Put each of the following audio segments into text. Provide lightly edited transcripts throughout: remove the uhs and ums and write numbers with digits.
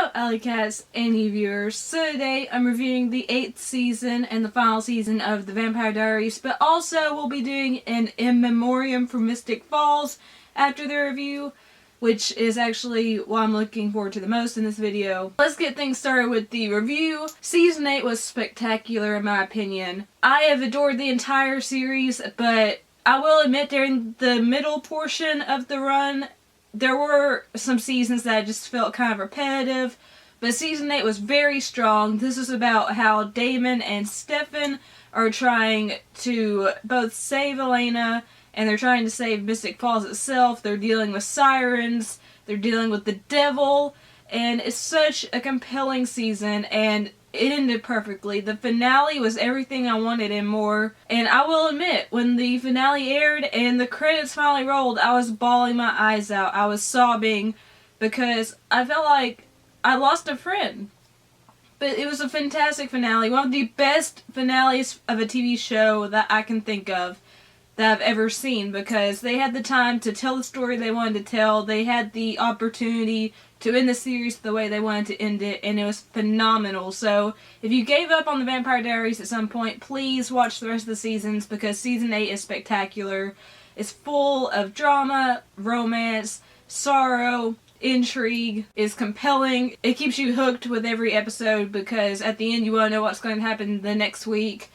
up, Alycats and you viewers? So today I'm reviewing the 8th season and the final season of the Vampire Diaries, but also we'll be doing an In Memoriam for Mystic Falls after the review, which is actually what I'm looking forward to the most in this video. Let's get things started with the review. Season 8 was spectacular in my opinion. I have adored the entire series, but I will admit during the middle portion of the run, there were some seasons that I just felt kind of repetitive, but season 8 was very strong. This is about how Damon and Stefan are trying to both save Elena, and they're trying to save Mystic Falls itself. They're dealing with sirens, they're dealing with the devil, and it's such a compelling season, and it ended perfectly. The finale was everything I wanted and more. And I will admit, when the finale aired and the credits finally rolled, I was bawling my eyes out. I was sobbing because I felt like I lost a friend. But it was a fantastic finale. One of the best finales of a TV show that I can think of that I've ever seen, because they had the time to tell the story they wanted to tell. They had the opportunity to end the series the way they wanted to end it, and it was phenomenal. So if you gave up on the Vampire Diaries at some point, please watch the rest of the seasons, because season 8 is spectacular. It's full of drama, romance, sorrow, intrigue. It's compelling. It keeps you hooked with every episode, because at the end you want to know what's going to happen the next week.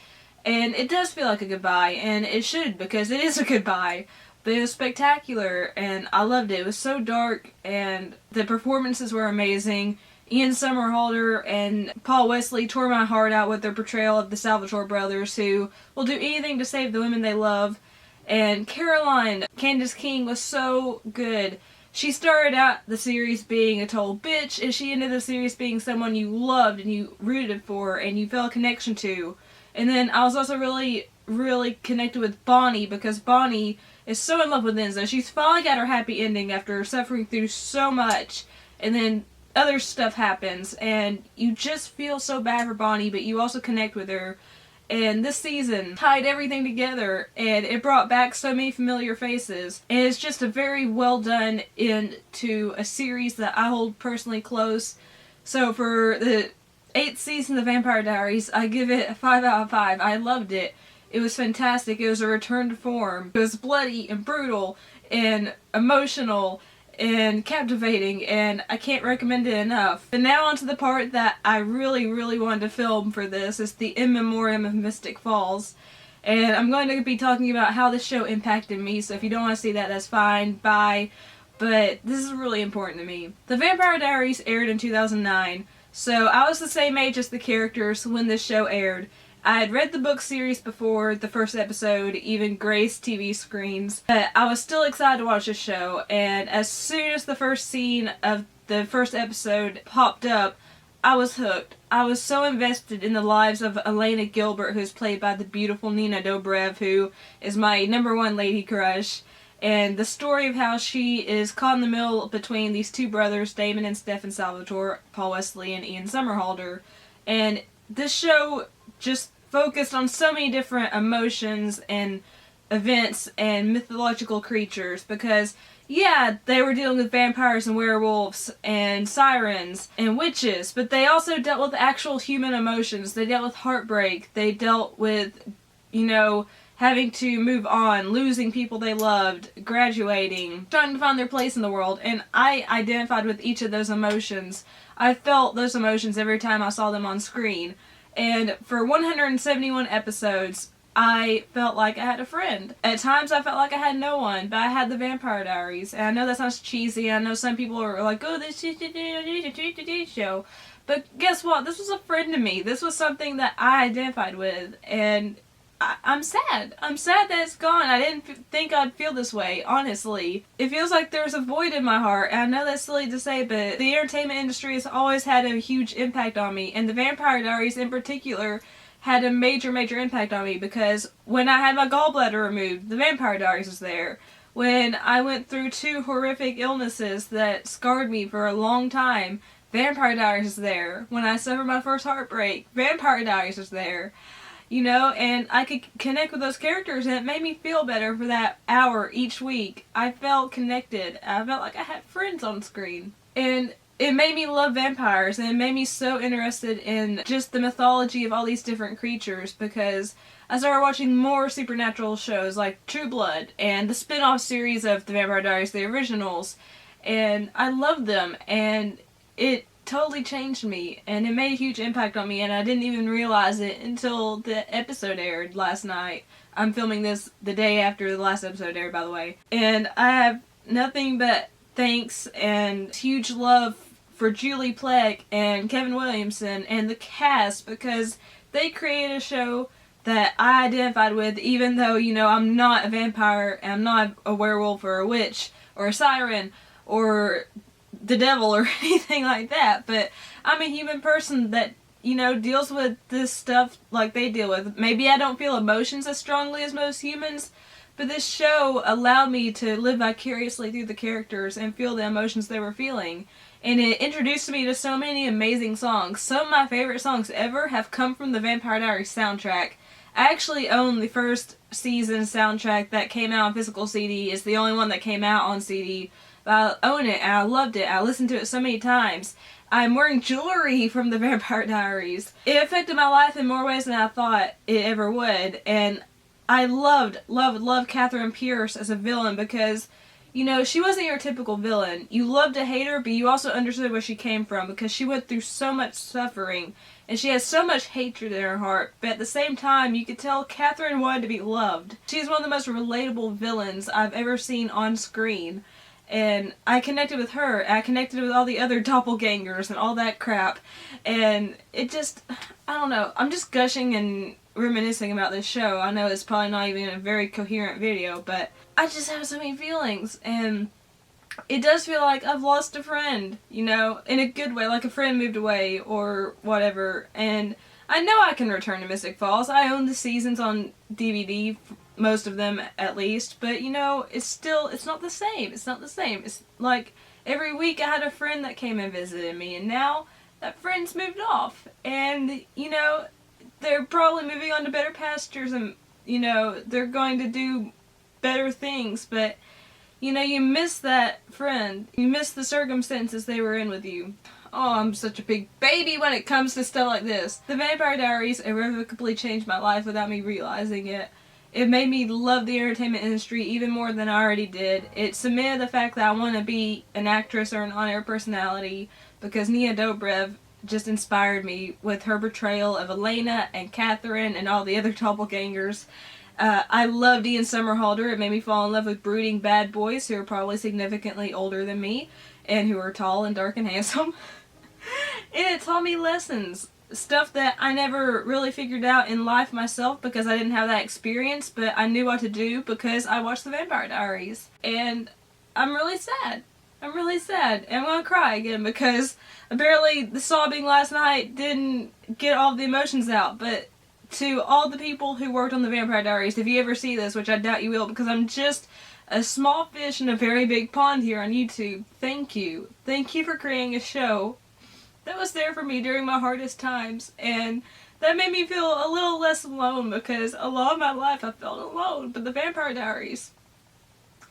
And it does feel like a goodbye, and it should, because it is a goodbye. But it was spectacular, and I loved it. It was so dark, and the performances were amazing. Ian Somerhalder and Paul Wesley tore my heart out with their portrayal of the Salvatore brothers, who will do anything to save the women they love. And Caroline, Candace King, was so good. She started out the series being a total bitch, and she ended the series being someone you loved and you rooted for and you felt a connection to. And then I was also really connected with Bonnie, because Bonnie is so in love with Enzo. She's finally got her happy ending after suffering through so much, and then other stuff happens, and you just feel so bad for Bonnie, but you also connect with her. And this season tied everything together, and it brought back so many familiar faces. And it's just a very well done end to a series that I hold personally close. So for the 8th season of Vampire Diaries, I give it a 5 out of 5. I loved it. It was fantastic. It was a return to form. It was bloody and brutal and emotional and captivating, and I can't recommend it enough. And now on to the part that I really wanted to film for this. It's the In Memoriam of Mystic Falls. And I'm going to be talking about how this show impacted me, so if you don't want to see that, that's fine. Bye. But this is really important to me. The Vampire Diaries aired in 2009, so I was the same age as the characters when this show aired. I had read the book series before the first episode even graced TV screens, but I was still excited to watch the show, and as soon as the first scene of the first episode popped up, I was hooked. I was so invested in the lives of Elena Gilbert, who's played by the beautiful Nina Dobrev, who is my #1 lady crush, and the story of how she is caught in the middle between these two brothers, Damon and Stefan Salvatore, Paul Wesley and Ian Somerhalder. And this show just focused on so many different emotions and events and mythological creatures, because yeah, they were dealing with vampires and werewolves and sirens and witches, but they also dealt with actual human emotions. They dealt with heartbreak. They dealt with, having to move on, losing people they loved, graduating, trying to find their place in the world, and I identified with each of those emotions. I felt those emotions every time I saw them on screen. And for 171 episodes, I felt like I had a friend. At times I felt like I had no one, but I had the Vampire Diaries. And I know that sounds cheesy. I know some people are like, oh, this is a show. But guess what? This was a friend to me. This was something that I identified with. And I'm sad. I'm sad that it's gone. I didn't think I'd feel this way, honestly. It feels like there's a void in my heart. And I know that's silly to say, but the entertainment industry has always had a huge impact on me. And the Vampire Diaries in particular had a major impact on me, because when I had my gallbladder removed, the Vampire Diaries was there. When I went through 2 horrific illnesses that scarred me for a long time, Vampire Diaries was there. When I suffered my first heartbreak, Vampire Diaries was there. And I could connect with those characters, and it made me feel better for that hour each week. I felt connected. I felt like I had friends on screen. And it made me love vampires, and it made me so interested in just the mythology of all these different creatures, because I started watching more supernatural shows like True Blood and the spin-off series of the Vampire Diaries, the originals, and I loved them, and it totally changed me, and it made a huge impact on me, and I didn't even realize it until the episode aired last night. I'm filming this the day after the last episode aired, by the way, and I have nothing but thanks and huge love for Julie Plec and Kevin Williamson and the cast, because they created a show that I identified with, even though, you know, I'm not a vampire, and I'm not a werewolf or a witch or a siren or the devil or anything like that, but I'm a human person that, you know, deals with this stuff like they deal with. Maybe I don't feel emotions as strongly as most humans, but this show allowed me to live vicariously through the characters and feel the emotions they were feeling. And it introduced me to so many amazing songs. Some of my favorite songs ever have come from the Vampire Diaries soundtrack. I actually own the first season soundtrack that came out on physical CD. It's the only one that came out on CD. But I own it, and I loved it. I listened to it so many times. I'm wearing jewelry from the Vampire Diaries. It affected my life in more ways than I thought it ever would. And I loved Catherine Pierce as a villain, because, you know, she wasn't your typical villain. You loved to hate her, but you also understood where she came from, because she went through so much suffering, and she has so much hatred in her heart, but at the same time, you could tell Catherine wanted to be loved. She's one of the most relatable villains I've ever seen on screen, and I connected with her, and I connected with all the other doppelgangers and all that crap, and it just, I don't know, I'm just gushing and reminiscing about this show. I know it's probably not even a very coherent video, but I just have so many feelings, and it does feel like I've lost a friend, you know, in a good way, like a friend moved away or whatever, and I know I can return to Mystic Falls. I own the seasons on DVD, most of them at least, but, you know, it's not the same. It's not the same. It's like every week I had a friend that came and visited me, and now that friend's moved off, and, you know, they're probably moving on to better pastures, and, you know, they're going to do better things, but, you know, you miss that friend. You miss the circumstances they were in with you. Oh, I'm such a big baby when it comes to stuff like this. The Vampire Diaries irrevocably changed my life without me realizing it. It made me love the entertainment industry even more than I already did. It cemented the fact that I want to be an actress or an on-air personality, because Nia Dobrev just inspired me with her portrayal of Elena and Catherine and all the other doppelgangers. I loved Ian Somerhalder. It made me fall in love with brooding bad boys who are probably significantly older than me and who are tall and dark and handsome. And it taught me lessons. Stuff that I never really figured out in life myself because I didn't have that experience, but I knew what to do because I watched the Vampire Diaries. And I'm really sad. I'm really sad. And I'm gonna cry again because apparently the sobbing last night didn't get all the emotions out. But to all the people who worked on the Vampire Diaries, if you ever see this, which I doubt you will because I'm just a small fish in a very big pond here on YouTube, thank you. Thank you for creating a show that was there for me during my hardest times, and that made me feel a little less alone because a lot of my life I felt alone, but the Vampire Diaries,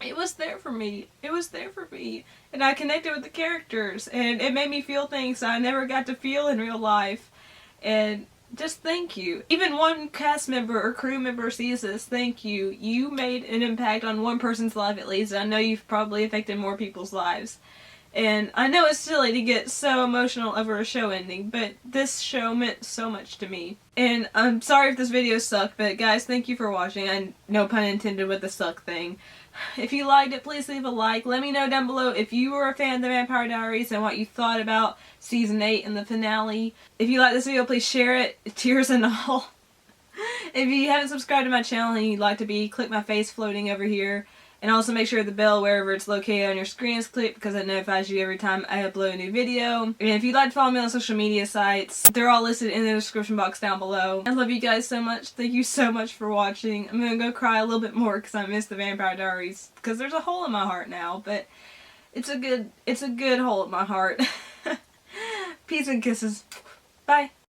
it was there for me. It was there for me, and I connected with the characters, and it made me feel things I never got to feel in real life, and just thank you. Even one cast member or crew member sees this, thank you. You made an impact on one person's life at least. I know you've probably affected more people's lives. And I know it's silly to get so emotional over a show ending, but this show meant so much to me. And I'm sorry if this video sucked, but guys, thank you for watching. And no pun intended with the suck thing. If you liked it, please leave a like. Let me know down below if you were a fan of the Vampire Diaries and what you thought about Season 8 and the finale. If you like this video, please share it, tears and all. If you haven't subscribed to my channel and you'd like to be, click my face floating over here. And also make sure the bell wherever it's located on your screen is clicked because it notifies you every time I upload a new video. And if you'd like to follow me on social media sites, they're all listed in the description box down below. I love you guys so much. Thank you so much for watching. I'm gonna go cry a little bit more because I miss the Vampire Diaries because there's a hole in my heart now, but it's a good hole in my heart. Peace and kisses. Bye.